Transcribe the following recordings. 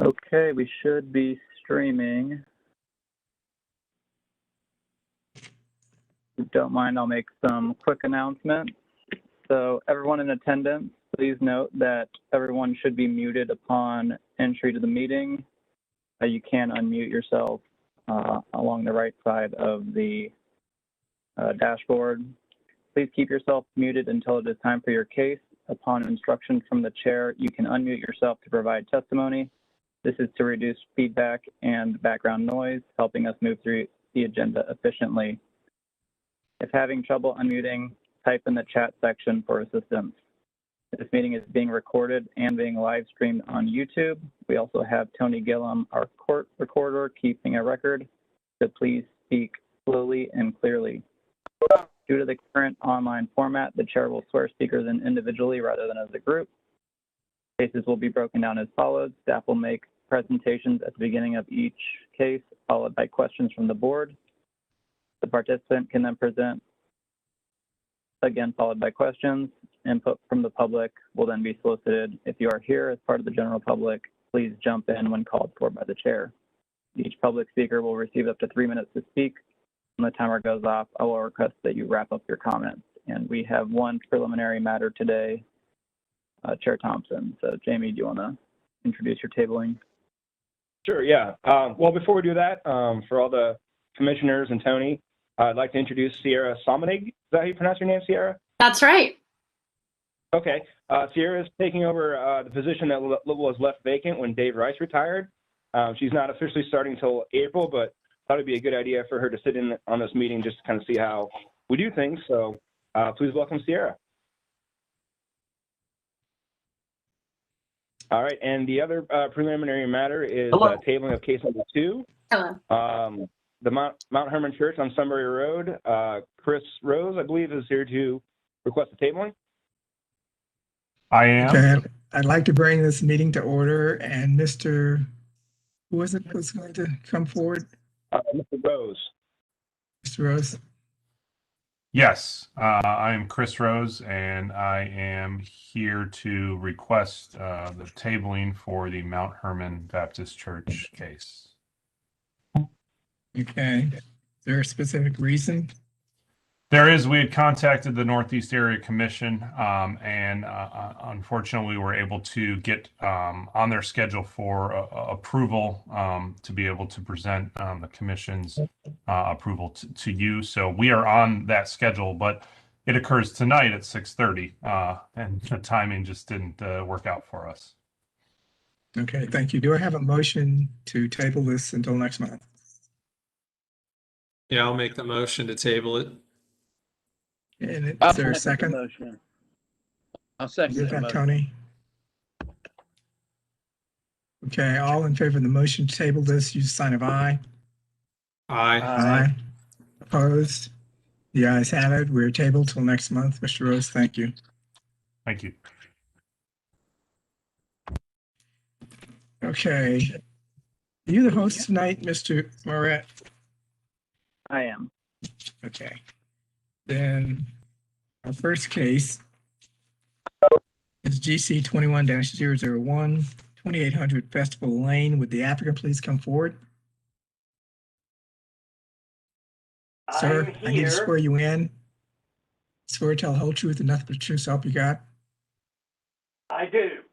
Okay, we should be streaming. If you don't mind, I'll make some quick announcements. So everyone in attendance, please note that everyone should be muted upon entry to the meeting. You can unmute yourself along the right side of the dashboard. Please keep yourself muted until it is time for your case. Upon instruction from the chair, you can unmute yourself to provide testimony. This is to reduce feedback and background noise, helping us move through the agenda efficiently. If having trouble unmuting, type in the chat section for assistance. This meeting is being recorded and being live streamed on YouTube. We also have Tony Gillum, our court recorder, keeping a record, so please speak slowly and clearly. Due to the current online format, the chair will swear speakers in individually rather than as a group. Cases will be broken down as follows. Staff will make presentations at the beginning of each case, followed by questions from the board. The participant can then present, again followed by questions. Input from the public will then be solicited. If you are here as part of the general public, please jump in when called for by the chair. Each public speaker will receive up to 3 minutes to speak. When the timer goes off, I will request that you wrap up your comments. And we have one preliminary matter today, Chair Thompson. So Jamie, do you want to introduce your tabling? Sure, yeah. Well, before we do that, for all the commissioners and Tony, I'd like to introduce Sierra Somanig. Is that how you pronounce your name, Sierra? That's right. Okay. Sierra is taking over the position that was left vacant when Dave Rice retired. She's not officially starting until April, but thought it'd be a good idea for her to sit in on this meeting just to kind of see how we do things. So please welcome Sierra. All right, and the other preliminary matter is tabling of case number 2. Hello. The Mount Hermon Church on Sunbury Road. Chris Rose, I believe, is here to request the tabling. I am. Okay, I'd like to bring this meeting to order, and Mr. Who was it who's going to come forward? Mr. Rose. Mr. Rose. Yes, I am Chris Rose, and I am here to request the tabling for the Mount Hermon Baptist Church case. Okay. Is there a specific reason? There is. We had contacted the Northeast Area Commission, and unfortunately, we were able to get on their schedule for approval to be able to present the Commission's approval to you. So we are on that schedule, but it occurs tonight at 6:30, and the timing just didn't work out for us. Okay, thank you. Do I have a motion to table this until next month? Yeah, I'll make the motion to table it. And is there a second? Motion. I'll second Is that that Tony? Okay, all in favor of the motion to table this, use the sign of aye. Aye. Aye. Opposed? The ayes have it. We're tabled till next month. Mr. Rose, thank you. Thank you. Okay. Are you the host tonight, Mr. Moret? I am. Okay. Then our first case is GC 21-001, 2800 Festival Lane. Would the applicant please come forward? Sir, I need to swear you in. Swear to tell the whole truth and nothing but the truth, so help you God. I do.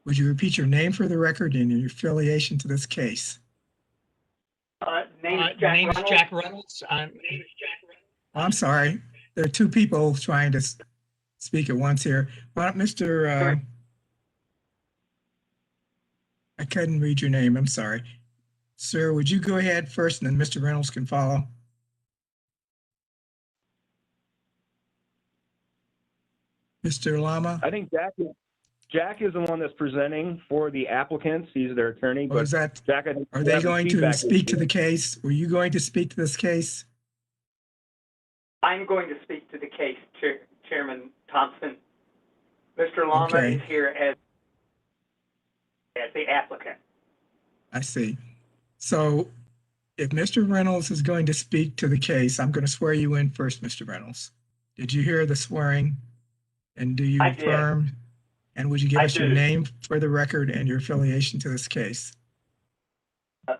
Would you repeat your name for the record and your affiliation to this case? Name is Jack Reynolds. I'm sorry. There are two people trying to speak at once here. Why don't Mr. I couldn't read your name. I'm sorry. Sir, would you go ahead first and then Mr. Reynolds can follow? Mr. Lama? I think Jack is the one that's presenting for the applicants. He's their attorney. Or is that, Jack, I think are they going to speak to the case? Were you going to speak to this case? I'm going to speak to the case, Chairman Thompson. Mr. Lama Okay. is here as the applicant. I see. So if Mr. Reynolds is going to speak to the case, I'm going to swear you in first, Mr. Reynolds. Did you hear the swearing? And do you I did. affirm And would you give I us your do. name for the record and your affiliation to this case?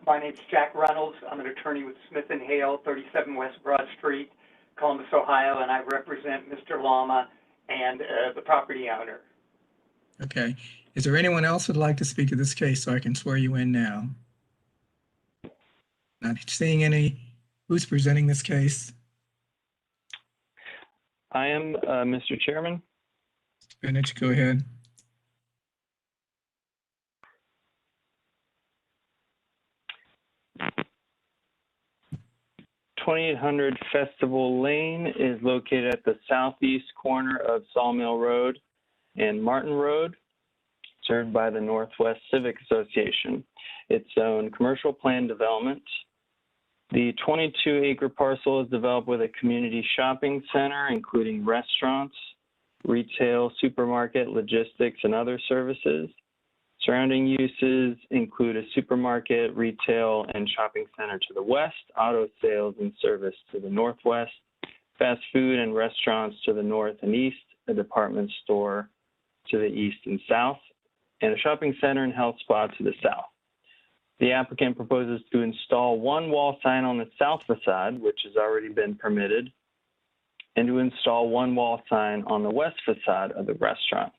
My name's Jack Reynolds. I'm an attorney with Smith & Hale, 37 West Broad Street, Columbus, Ohio, and I represent Mr. Lama and the property owner. Okay. Is there anyone else who'd like to speak to this case so I can swear you in now? Not seeing any. Who's presenting this case? I am, Mr. Chairman. Bennett, go ahead. $2,800 Festival Lane is located at the southeast corner of Sawmill Road and Martin Road, served by the Northwest Civic Association. It's zoned commercial plan development. The 22-acre parcel is developed with a community shopping center, including restaurants, retail, supermarket, logistics, and other services. Surrounding uses include a supermarket, retail, and shopping center to the west, auto sales and service to the northwest, fast food and restaurants to the north and east, a department store to the east and south, and a shopping center and health spa to the south. The applicant proposes to install one wall sign on the south facade, which has already been permitted, and to install one wall sign on the west facade of the restaurant.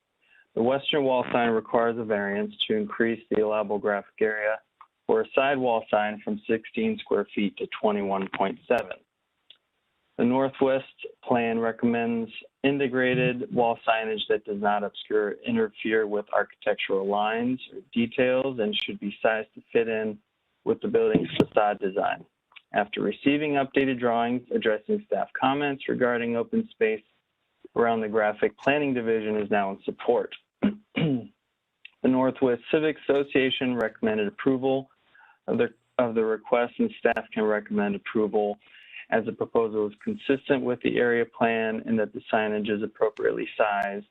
The western wall sign requires a variance to increase the allowable graphic area for a side wall sign from 16 square feet to 21.7. The Northwest plan recommends integrated wall signage that does not obscure or interfere with architectural lines or details and should be sized to fit in with the building's facade design. After receiving updated drawings addressing staff comments regarding open space around the graphic, planning division is now in support. The Northwest Civic Association recommended approval of the request, and staff can recommend approval as the proposal is consistent with the area plan and that the signage is appropriately sized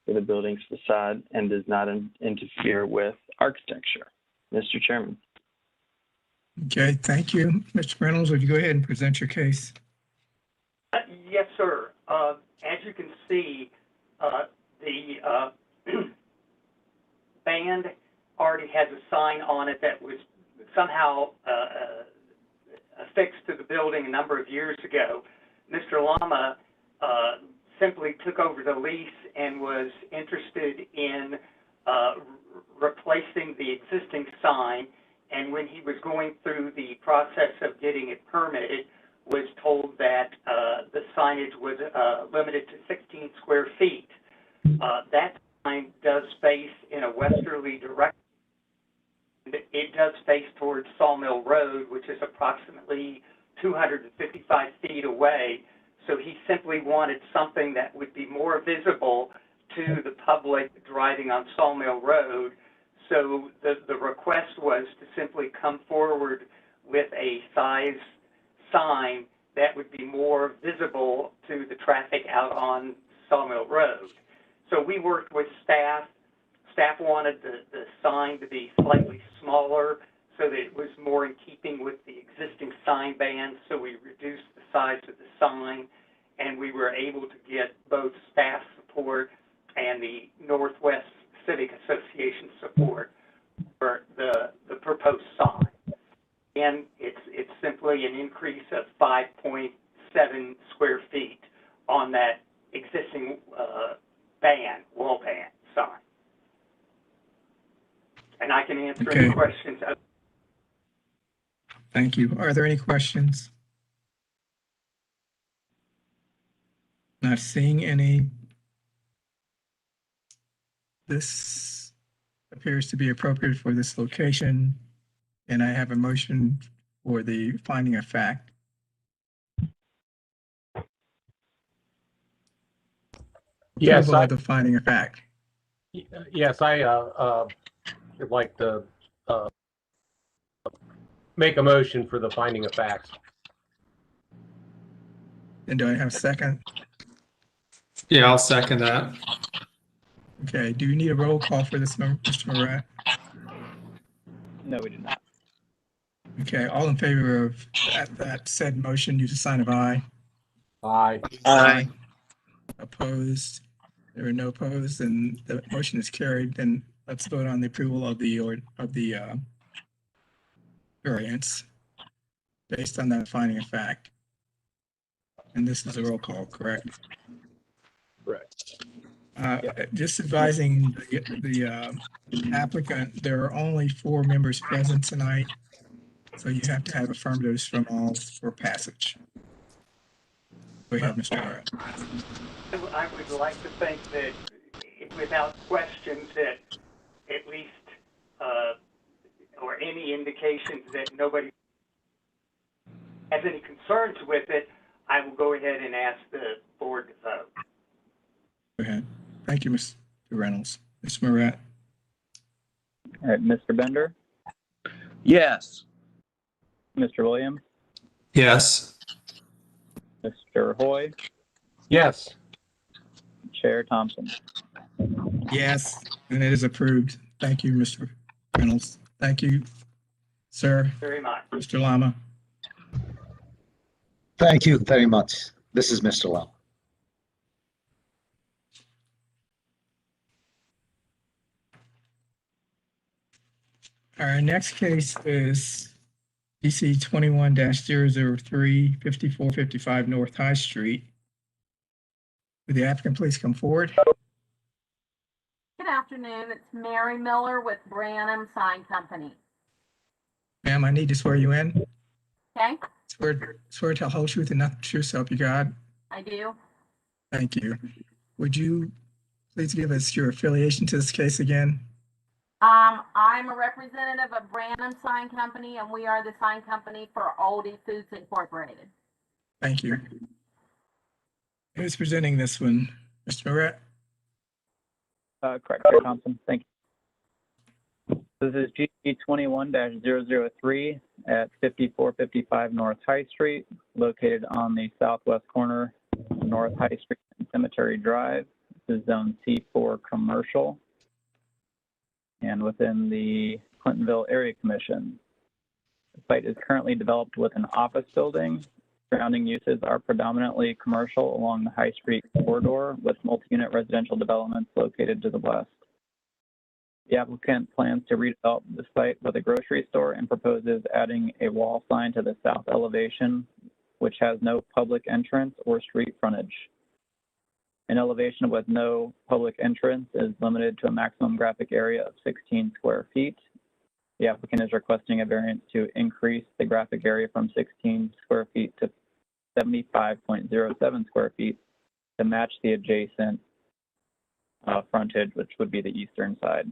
for the building's facade and does not interfere with architecture. Mr. Chairman. Okay, thank you. Mr. Reynolds, would you go ahead and present your case? Yes, sir. As you can see, the band already has a sign on it that was somehow affixed to the building a number of years ago. Mr. Lama simply took over the lease and was interested in replacing the existing sign, and when he was going through the process of getting it permitted, was told that the signage was limited to 16 square feet. That sign does face in a westerly direction. It does face towards Sawmill Road, which is approximately 255 feet away. So he simply wanted something that would be more visible to the public driving on Sawmill Road. So the request was to simply come forward with a size sign that would be more visible to the traffic out on Sawmill Road. So we worked with staff. Staff wanted the sign to be slightly smaller so that it was more in keeping with the existing sign band. So we reduced the size of the sign, and we were able to get both staff support and the Northwest Civic Association support for the proposed sign. And it's simply an increase of 5.7 square feet on that existing wall band sign. And I can answer any questions. Thank you. Are there any questions? Not seeing any. This appears to be appropriate for this location, and I have a motion for the finding of fact. Yes, Approval of the finding of fact. yes, I would like to make a motion for the finding of facts. And do I have a second? Yeah, I'll second that. Okay, do you need a roll call for this, Mr. Murat? No, we do not. Okay, all in favor of that said motion, use a sign of aye. Aye. Aye. Opposed? There are no opposed, and the motion is carried. Then let's vote on the approval of the variance based on that finding of fact. And this is a roll call, correct? Correct. Just advising the applicant, there are only 4 members present tonight, so you have to have affirmatives from all for passage. Go ahead, Mr. Murray. I would like to think that without questions that at least, or any indications that nobody has any concerns with it, I will go ahead and ask the board to vote. Go ahead. Thank you, Mr. Reynolds. Ms. Morat? All right, Mr. Bender, Yes. Mr. Williams, Yes. Mr. Hoy, Yes. Chair Thompson. Yes, and it is approved. Thank you, Mr. Reynolds. Thank you, sir. Very much. Mr. Lama? Thank you very much. This is Mr. Lam. Our next case is DC 21-003, 5455 North High Street. Would the applicant please come forward? Good afternoon. It's Mary Miller with Branham Sign Company. Ma'am, I need to swear you in. Okay, Swear to tell whole truth and nothing but the truth, so help you God. I do. Thank you. Would you please give us your affiliation to this case again? I'm a representative of Branham Sign Company, and we are the sign company for Aldi Foods Incorporated. Thank you. Who's presenting this one? Mr. Moret? Correct, Chair Thompson. Thank you. This is GC 21-003 at 5455 North High Street, located on the southwest corner of North High Street and Cemetery Drive. This is Zone C4 Commercial and within the Clintonville Area Commission. The site is currently developed with an office building. Surrounding uses are predominantly commercial along the High Street corridor with multi-unit residential developments located to the west. The applicant plans to redevelop the site with a grocery store and proposes adding a wall sign to the south elevation, which has no public entrance or street frontage. An elevation with no public entrance is limited to a maximum graphic area of 16 square feet. The applicant is requesting a variance to increase the graphic area from 16 square feet to 75.07 square feet to match the adjacent frontage, which would be the eastern side.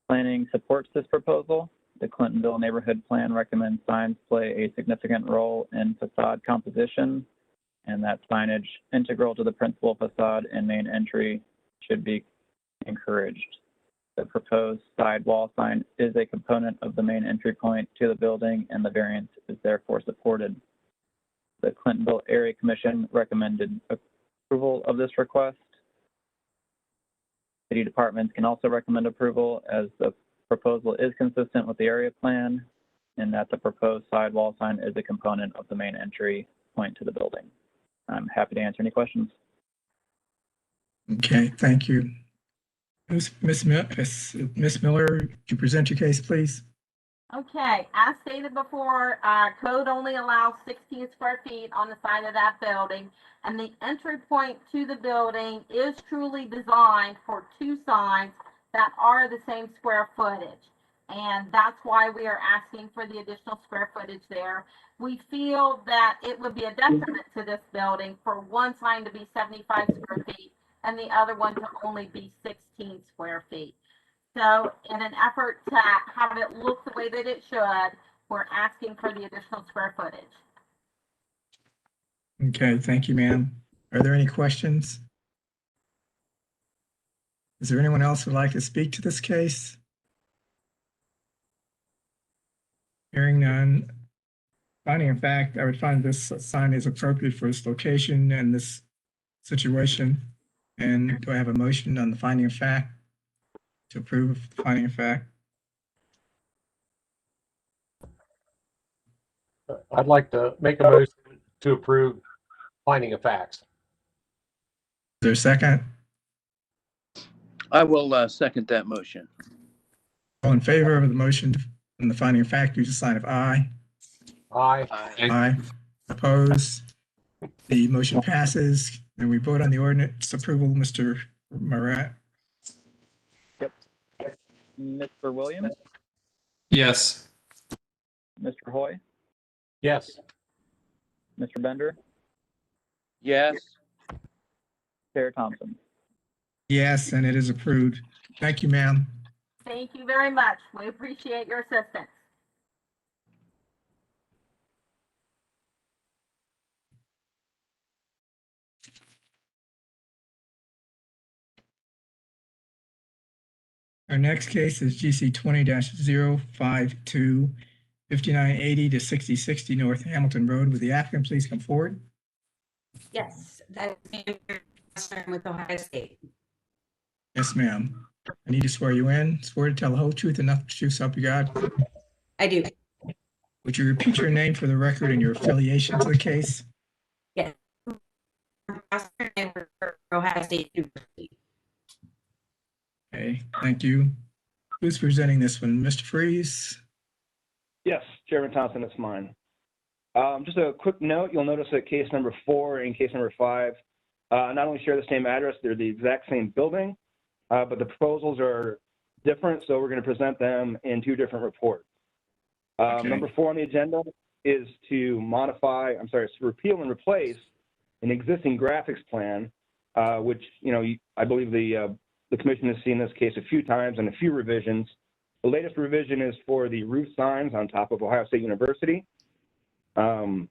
Planning supports this proposal. The Clintonville Neighborhood Plan recommends signs play a significant role in facade composition, and that signage integral to the principal facade and main entry should be encouraged. The proposed side wall sign is a component of the main entry point to the building, and the variance is therefore supported. The Clintonville Area Commission recommended approval of this request. City departments can also recommend approval as the proposal is consistent with the area plan and that the proposed side wall sign is a component of the main entry point to the building. I'm happy to answer any questions. Okay, thank you. Miss Miller, could you present your case, please? Okay, as stated before, code only allows 16 square feet on the side of that building, and the entry point to the building is truly designed for 2 signs that are the same square footage. And that's why we are asking for the additional square footage there. We feel that it would be a detriment to this building for one sign to be 75 square feet and the other one to only be 16 square feet. So in an effort to have it look the way that it should, we're asking for the additional square footage. Okay, thank you, ma'am. Are there any questions? Is there anyone else who would like to speak to this case? Hearing none. Finding of fact, I would find this sign is appropriate for this location and this situation. And do I have a motion on the finding of fact to approve the finding of fact? I'd like to make a motion to approve finding of facts. there a second? I will second that motion. All in favor of the motion and the finding of fact, use the sign of aye. Aye. Aye. Opposed? The motion passes. And we vote on the ordinance approval, Mr. Marat. Mr. Williams, Yes. Mr. Hoy, Yes. Mr. Bender, Yes. Chair Thompson. Yes, and it is approved. Thank you, ma'am. Thank you very much. We appreciate your assistance. Our next case is GC 20-052, 5980 to 6060 North Hamilton Road. Would the applicant please come forward? Yes, that's with Ohio State. Yes, ma'am. I need to swear you in. Swear to tell the whole truth and nothing but the truth, so help you God. I do. Would you repeat your name for the record and your affiliation to the case? Yes. Ohio State University. Okay, thank you. Who's presenting this one? Mr. Freeze? Yes, Chairman Thompson, it's mine. Just a quick note, you'll notice that case number 4 and case number 5 not only share the same address, they're the exact same building, but the proposals are different, so we're going to present them in 2 different reports. Okay. Number 4 on the agenda is to repeal and replace an existing graphics plan, which, I believe the commission has seen this case a few times and a few revisions. The latest revision is for the roof signs on top of Ohio State University. Phil,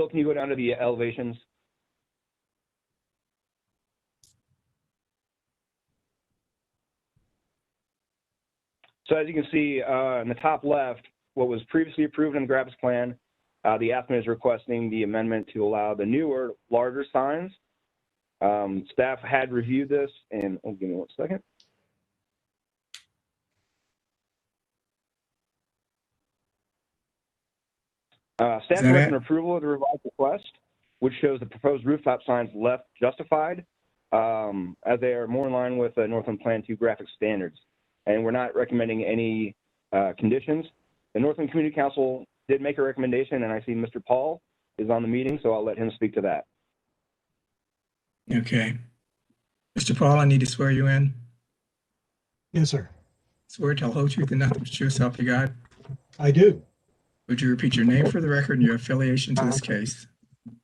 can you go down to the elevations? So as you can see in the top left, what was previously approved in the graphics plan, the applicant is requesting the amendment to allow the newer, larger signs. Staff had reviewed this, and give me 1 second. Staff recommends approval of the revised request, which shows the proposed rooftop signs left justified, as they are more in line with the Northland Plan 2 graphic standards. And we're not recommending any conditions. The Northland Community Council did make a recommendation, and I see Mr. Paul is on the meeting, so I'll let him speak to that. Okay. Mr. Paul, I need to swear you in. Yes, sir. Swear to tell the whole truth and nothing but the truth, so help you God. I do. Would you repeat your name for the record and your affiliation to this case?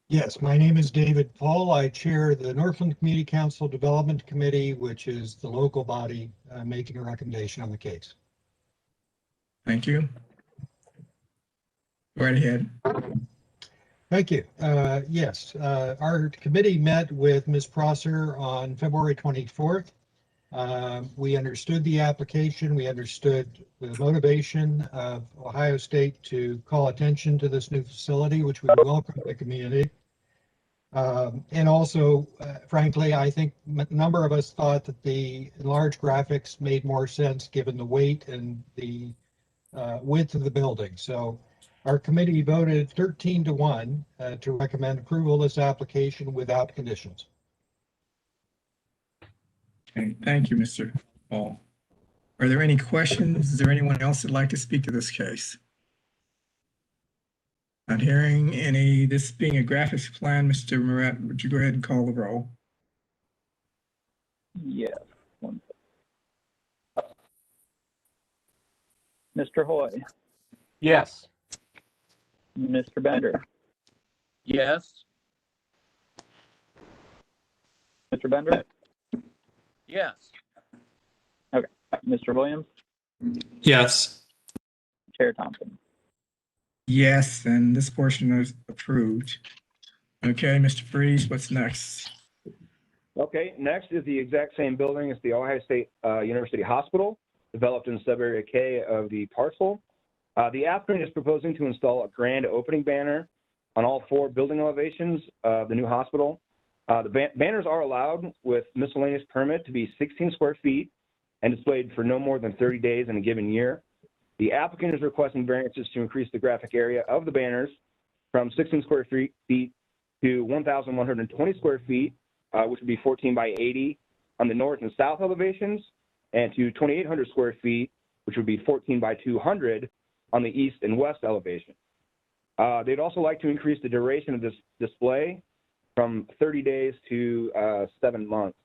Yes, my name is David Paul. I chair the Northland Community Council Development Committee, which is the local body making a recommendation on the case. Thank you. Go right ahead. Thank you. Yes, our committee met with Ms. Prosser on February 24th. We understood the application. We understood the motivation of Ohio State to call attention to this new facility, which we welcome the community. And also, frankly, I think a number of us thought that the enlarged graphics made more sense given the weight and the width of the building. So our committee voted 13-1 to recommend approval of this application without conditions. Okay, thank you, Mr. Paul. Are there any questions? Is there anyone else that'd like to speak to this case? Not hearing any. This being a graphics plan, Mr. Marat, would you go ahead and call the roll? Yes. Mr. Hoy, Yes. Mr. Bender, Yes. Mr. Bender, Yes. okay, Mr. Williams, Yes. Chair Thompson. Yes, and this portion is approved. Okay, Mr. Freeze, what's next? Okay, next is the exact same building as the Ohio State University Hospital, developed in sub-area K of the parcel. The applicant is proposing to install a grand opening banner on all 4 building elevations of the new hospital. The banners are allowed with miscellaneous permit to be 16 square feet and displayed for no more than 30 days in a given year. The applicant is requesting variances to increase the graphic area of the banners from 16 square feet to 1,120 square feet, which would be 14 by 80 on the north and south elevations, and to 2,800 square feet, which would be 14 by 200 on the east and west elevation. They'd also like to increase the duration of this display from 30 days to 7 months.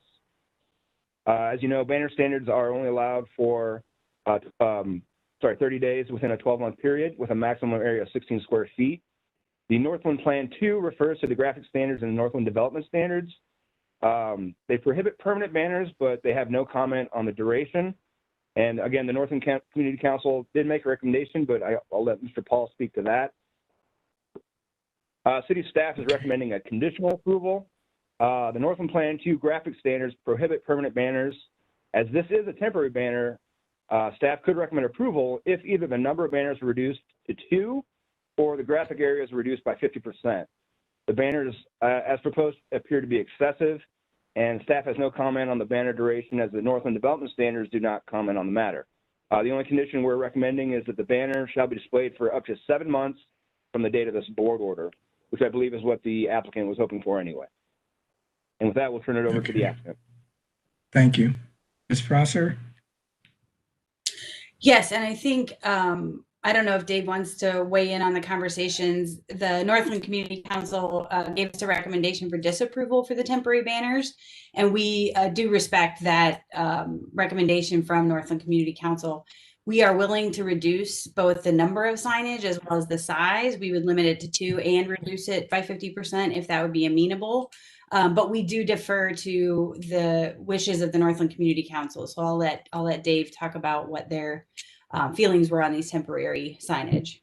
As you know, banner standards are only allowed for 30 days within a 12-month period with a maximum area of 16 square feet. The Northland Plan 2 refers to the graphic standards and the Northland Development Standards. They prohibit permanent banners, but they have no comment on the duration. And again, the Northland Community Council did make a recommendation, but I'll let Mr. Paul speak to that. City staff is recommending a conditional approval. The Northland Plan 2 graphic standards prohibit permanent banners. As this is a temporary banner, staff could recommend approval if either the number of banners are reduced to 2 or the graphic area is reduced by 50%. The banners, as proposed, appear to be excessive, and staff has no comment on the banner duration as the Northland Development Standards do not comment on the matter. The only condition we're recommending is that the banner shall be displayed for up to 7 months from the date of this board order, which I believe is what the applicant was hoping for anyway. And with that, we'll turn it over to the applicant. Thank you. Ms. Prosser? Yes, and I think, I don't know if Dave wants to weigh in on the conversations. The Northland Community Council gave us a recommendation for disapproval for the temporary banners, and we do respect that recommendation from Northland Community Council. We are willing to reduce both the number of signage as well as the size. We would limit it to 2 and reduce it by 50% if that would be amenable. But we do defer to the wishes of the Northland Community Council. So I'll let Dave talk about what their feelings were on these temporary signage.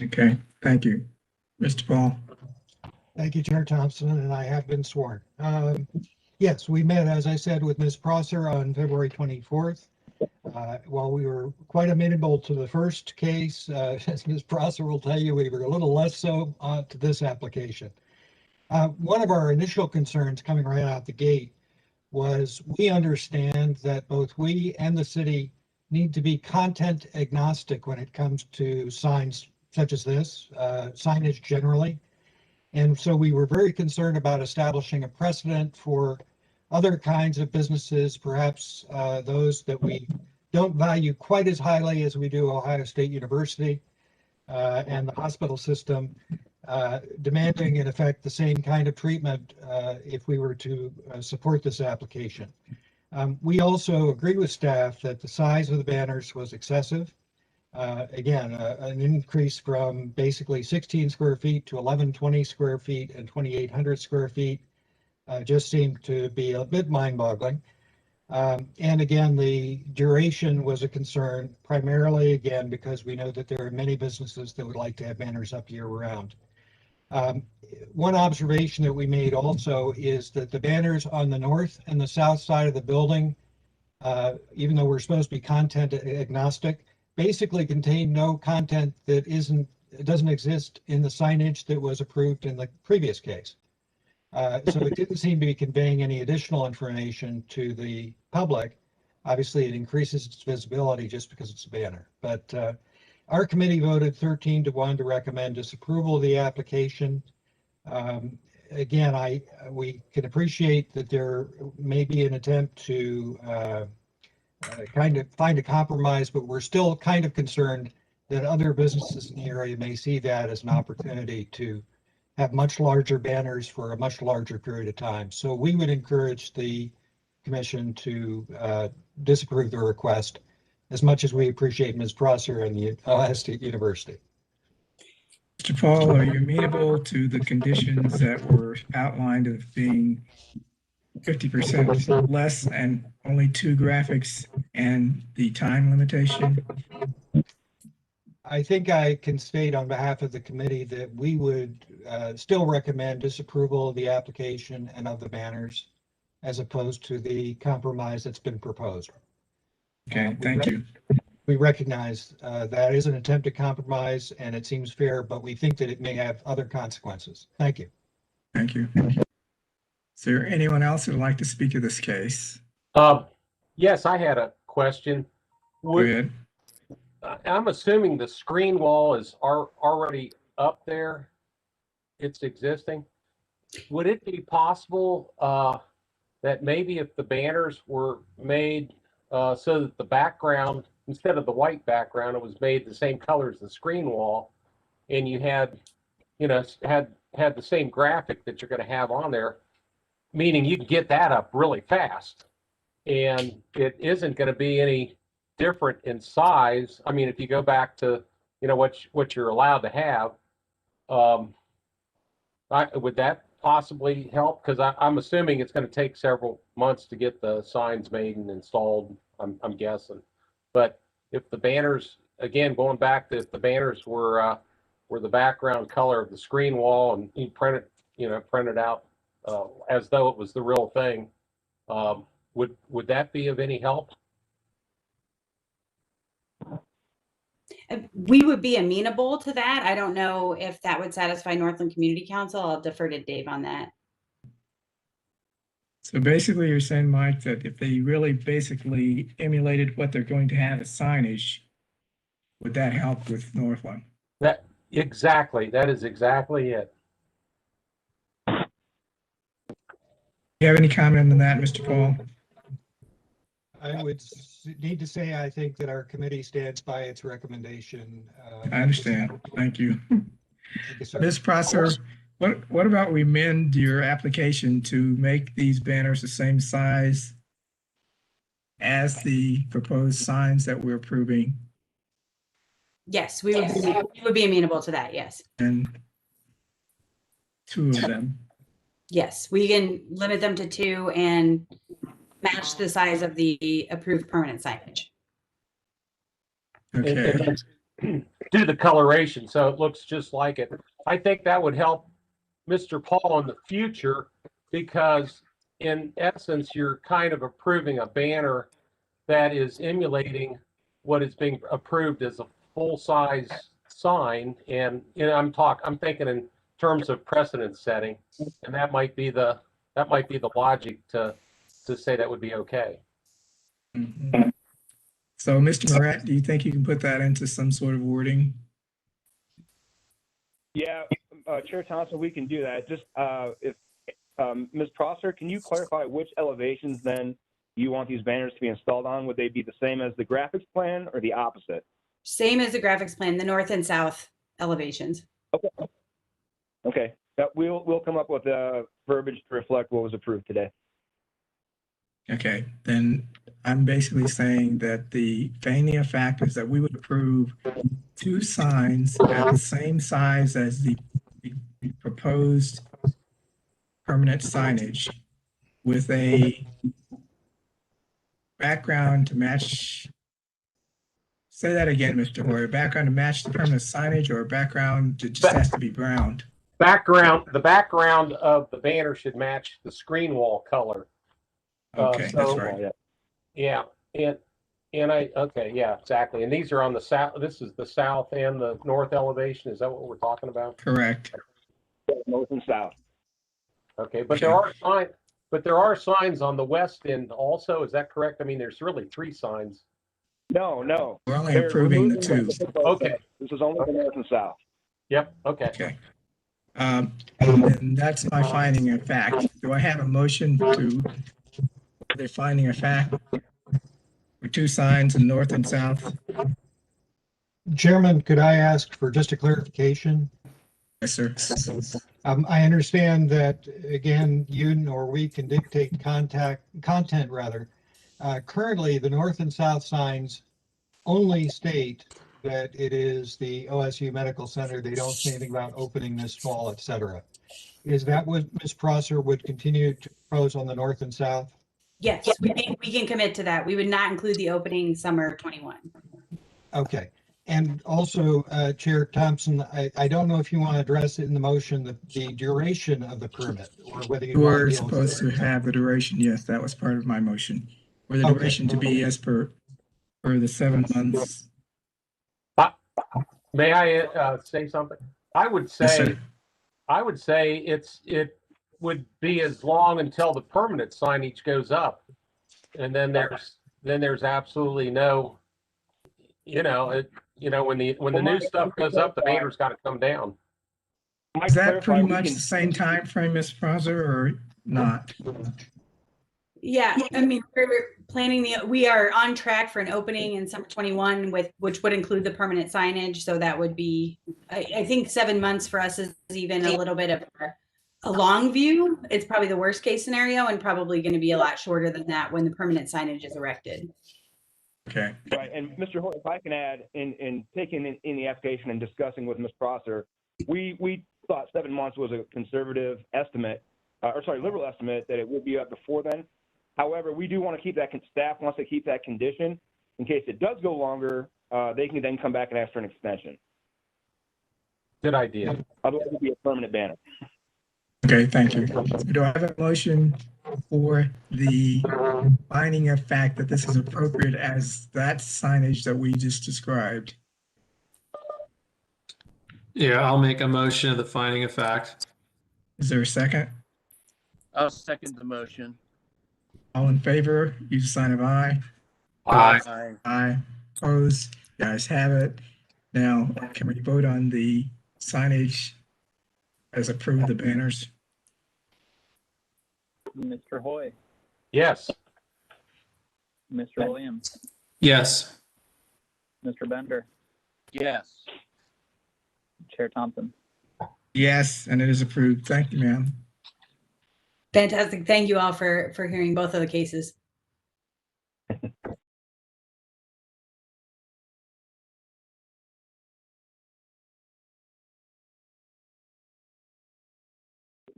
Okay, thank you. Mr. Paul? Thank you, Chair Thompson, and I have been sworn. Yes, we met, as I said, with Ms. Prosser on February 24th. While we were quite amenable to the first case, as Ms. Prosser will tell you, we were a little less so to this application. One of our initial concerns coming right out the gate was we understand that both we and the city need to be content agnostic when it comes to signs such as this, signage generally. And so we were very concerned about establishing a precedent for other kinds of businesses, perhaps those that we don't value quite as highly as we do Ohio State University and the hospital system, demanding in effect the same kind of treatment if we were to support this application. We also agree with staff that the size of the banners was excessive. Again, an increase from basically 16 square feet to 1120 square feet and 2,800 square feet just seemed to be a bit mind-boggling. And again, the duration was a concern, primarily, again, because we know that there are many businesses that would like to have banners up year-round. One observation that we made also is that the banners on the north and the south side of the building, even though we're supposed to be content agnostic, basically contain no content that doesn't exist in the signage that was approved in the previous case. So it didn't seem to be conveying any additional information to the public. Obviously, it increases its visibility just because it's a banner. But our committee voted 13-1 to recommend disapproval of the application. Again, we can appreciate that there may be an attempt to kind of find a compromise, but we're still kind of concerned that other businesses in the area may see that as an opportunity to have much larger banners for a much larger period of time. So we would encourage the commission to disapprove the request, as much as we appreciate Ms. Prosser and the Ohio State University. Mr. Paul, are you amenable to the conditions that were outlined of being 50% less and only 2 graphics and the time limitation? I think I can state on behalf of the committee that we would still recommend disapproval of the application and of the banners, as opposed to the compromise that's been proposed. Okay, thank you. We recognize that is an attempt to compromise, and it seems fair, but we think that it may have other consequences. Thank you. Thank you. Is there anyone else who would like to speak to this case? Yes, I had a question. Go ahead. I'm assuming the screen wall is already up there. It's existing. would it be possible that maybe if the banners were made so that the background, instead of the white background, it was made the same color as the screen wall, and you had, had the same graphic that you're going to have on there, meaning you can get that up really fast, and it isn't going to be any different in size. I mean, if you go back to, what you're allowed to have, would that possibly help? Because I'm assuming it's going to take several months to get the signs made and installed, I'm guessing. But if the banners, again, going back to if the banners were the background color of the screen wall and you print it out as though it was the real thing, would that be of any help? We would be amenable to that. I don't know if that would satisfy Northland Community Council. I'll defer to Dave on that. So basically you're saying, Mike, that if they really basically emulated what they're going to have as signage, would that help with Northland? Exactly. That is exactly it. Do you have any comment on that, Mr. Paul? I would need to say, I think that our committee stands by its recommendation. I understand. Thank you. Thank you, sir. Ms. Prosser, what about we amend your application to make these banners the same size as the proposed signs that we're approving? Yes, we would be amenable to that. Yes. And 2 of them. Yes, we can limit them to 2 and match the size of the approved permanent signage. Okay. And do the coloration so it looks just like it. I think that would help Mr. Paul in the future, because in essence, you're kind of approving a banner that is emulating what is being approved as a full-size sign. And I'm thinking in terms of precedent setting, and that might be the logic to say that would be okay. Mm-hmm. So, Mr. Morat, do you think you can put that into some sort of wording? Yeah, Chair Thompson, we can do that. Just if Ms. Prosser, can you clarify which elevations then you want these banners to be installed on? Would they be the same as the graphics plan or the opposite? Same as the graphics plan, the north and south elevations. Okay. Okay. We'll come up with verbiage to reflect what was approved today. Okay, then I'm basically saying that the finding of fact is that we would approve 2 signs at the same size as the proposed permanent signage with a background to match. Say that again, Mr. Hoyer. Background to match the permanent signage, or a background that just has to be brown? The background of the banner should match the screen wall color. Okay, that's right. Yeah, okay, yeah, exactly. And these are on the south. This is the south and the north elevation. Is that what we're talking about? Correct. North and south. Okay, but there are signs on the west end also. Is that correct? I mean, there's really 3 signs. No. We're only approving the 2. Okay. This is only the north and south. Yep. Okay. Okay. And that's my finding of fact. Do I have a motion to the finding of fact for 2 signs in north and south? Chairman, could I ask for just a clarification? Yes, sir. I understand that, again, you or we can dictate content rather. Currently, the north and south signs only state that it is the OSU Medical Center. They don't say anything about opening this fall, et cetera. Is that what Ms. Prosser would continue to propose on the north and south? Yes, we can commit to that. We would not include the opening summer 21. Okay. And also, Chair Thompson, I don't know if you want to address it in the motion, the duration of the permit, or whether you were supposed to have the duration. Yes, that was part of my motion. Or the duration to be as per the 7 months. May I say something? I would say it would be as long until the permanent signage goes up, and then there's absolutely no, when the new stuff goes up, the banner's got to come down. Is that pretty much the same time frame, Ms. Prosser, or not? Yeah, I mean, we are on track for an opening in summer 21 which would include the permanent signage. So that would be, I think 7 months for us is even a little bit of a long view. It's probably the worst case scenario and probably going to be a lot shorter than that when the permanent signage is erected. Okay. Right, and Mr. Holt, if I can add, in taking in the application and discussing with Ms. Prosser, we thought 7 months was a conservative estimate, liberal estimate, that it would be up before then. However, we do want to keep that, staff wants to keep that condition in case it does go longer, they can then come back and ask for an extension. Good idea. Otherwise, it would be a permanent banner. Okay, thank you. Do I have a motion for the finding of fact that this is appropriate as that signage that we just described? Yeah, I'll make a motion of the finding of fact. Is there a second? I'll second the motion. All in favor, use the sign of aye. Aye. Aye. Aye. Opposed? The ayes have it. Now, can we vote on the signage as approved, the banners? Mr. Hoy, Yes. Mr. Williams, Yes. Mr. Bender, Yes. Chair Thompson. Yes, and it is approved. Thank you, ma'am. Fantastic. Thank you all for hearing both of the cases.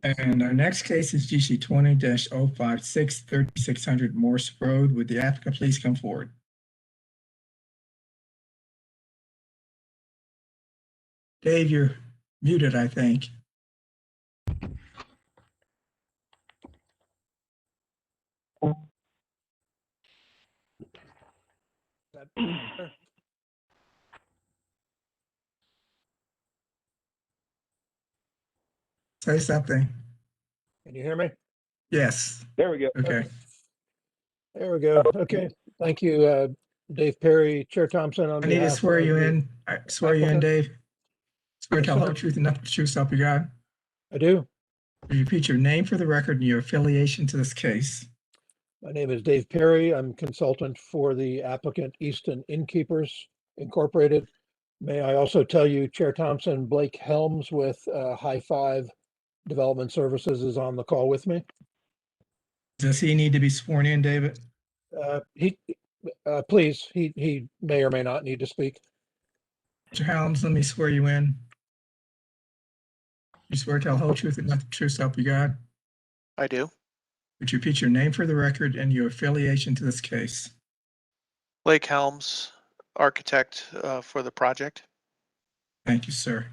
And our next case is GC 20-056, 3600 Morse Road. Would the applicant please come forward? Dave, you're muted, I think. Say something. Can you hear me? Yes. There we go. Okay. There we go. Okay. Thank you, Dave Perry, Chair Thompson. I need to swear you in. I swear you in, Dave. Swear to tell the whole truth and nothing but the truth, so help you God. I do. Will you repeat your name for the record and your affiliation to this case? My name is Dave Perry. I'm consultant for the applicant Easton Innkeepers Incorporated. May I also tell you, Chair Thompson, Blake Helms with High Five Development Services is on the call with me. Does he need to be sworn in, David? Please, he may or may not need to speak. Mr. Helms, let me swear you in. You swear to tell the whole truth and nothing but the truth, so help you God? I do. Would you repeat your name for the record and your affiliation to this case? Blake Helms, architect for the project. Thank you, sir.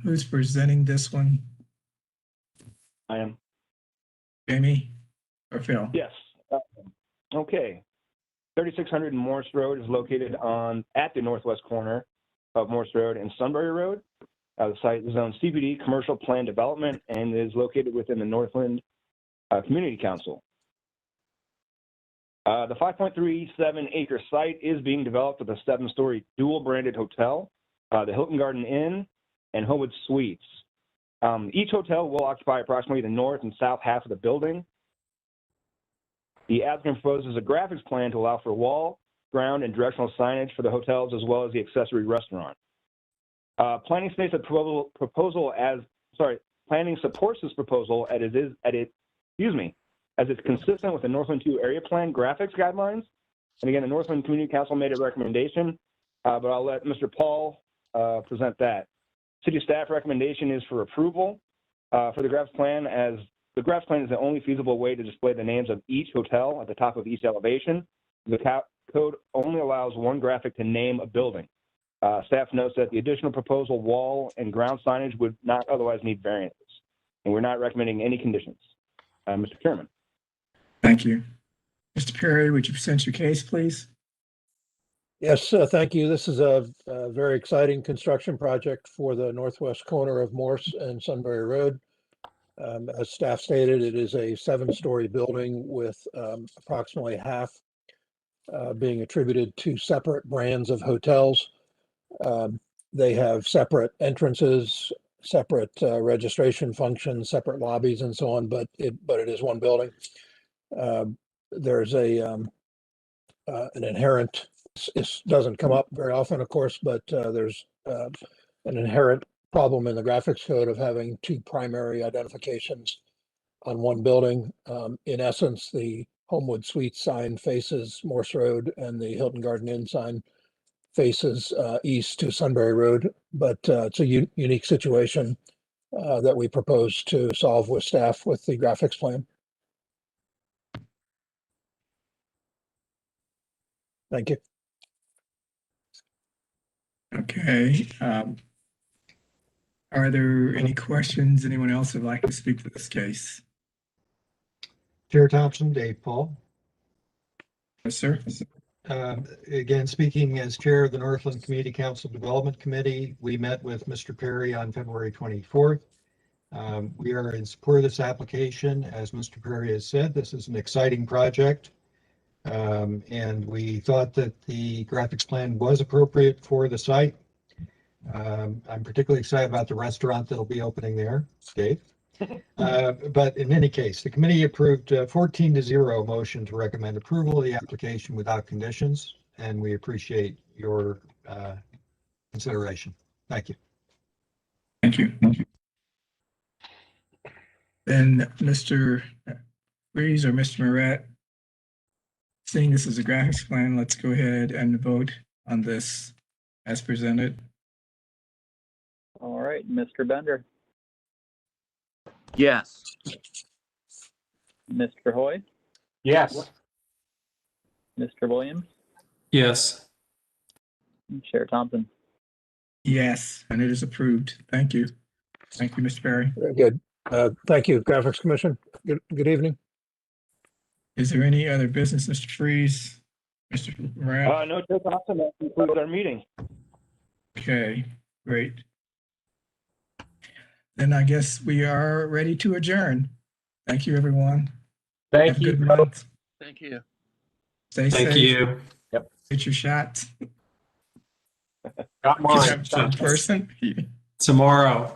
Who's presenting this one? I am. Jamie or Phil? Yes. Okay. 3600 Morse Road is located at the northwest corner of Morse Road and Sunbury Road. The site is on CBD Commercial Plan Development and is located within the Northland Community Council. The 5.37 acre site is being developed with a 7-story dual branded hotel, the Hilton Garden Inn and Homewood Suites. Each hotel will occupy approximately the north and south half of the building. The applicant proposes a graphics plan to allow for wall, ground, and directional signage for the hotels as well as the accessory restaurant. Planning supports this proposal as it's consistent with the Northland 2 Area Plan graphics guidelines. And again, the Northland Community Council made a recommendation, but I'll let Mr. Paul present that. City staff recommendation is for approval for the graphics plan, as the graphics plan is the only feasible way to display the names of each hotel at the top of each elevation. The code only allows one graphic to name a building. Staff notes that the additional proposal wall and ground signage would not otherwise need variances, and we're not recommending any conditions. Mr. Chairman. Thank you. Mr. Perry, would you present your case, please? Yes, thank you. This is a very exciting construction project for the northwest corner of Morse and Sunbury Road. As staff stated, it is a 7-story building with approximately half being attributed to separate brands of hotels. They have separate entrances separate registration functions, separate lobbies and so on, but it is one building. There's an inherent, it doesn't come up very often, of course, but there's an inherent problem in the graphics code of having two primary identifications on one building. In essence, the Homewood Suites sign faces Morse Road and the Hilton Garden Inn sign faces east to Sunbury Road, but it's a unique situation that we propose to solve with staff with the graphics plan. Thank you. Okay. Are there any questions? Anyone else would like to speak to this case? Chair Thompson, Dave Paul. Yes, sir. Again, speaking as chair of the Northland Community Council Development Committee, we met with Mr. Perry on February 24th. We are in support of this application. As Mr. Perry has said, this is an exciting project. And we thought that the graphics plan was appropriate for the site. I'm particularly excited about the restaurant that'll be opening there, Dave. But in any case, the committee approved 14-0 motion to recommend approval of the application without conditions, and we appreciate your consideration. Thank you. Thank you. Then Mr. Rees or Mr. Moret, seeing this as a graphics plan, let's go ahead and vote on this as presented. All right, Mr. Bender, Yes. Mr. Hoy, Yes. Mr. Williams, Yes. and Chair Thompson. Yes, and it is approved. Thank you. Thank you, Mr. Perry. Very good. Thank you, Graphics Commission. Good evening. Is there any other business, Mr. Freeze? Mr. Moran? No, Chair Thompson, that concludes our meeting. Okay, great. Then I guess we are ready to adjourn. Thank you, everyone. Thank Have a you. good month. Thank you. Stay safe. Thank you. Get your shots. Got mine. In person. Tomorrow.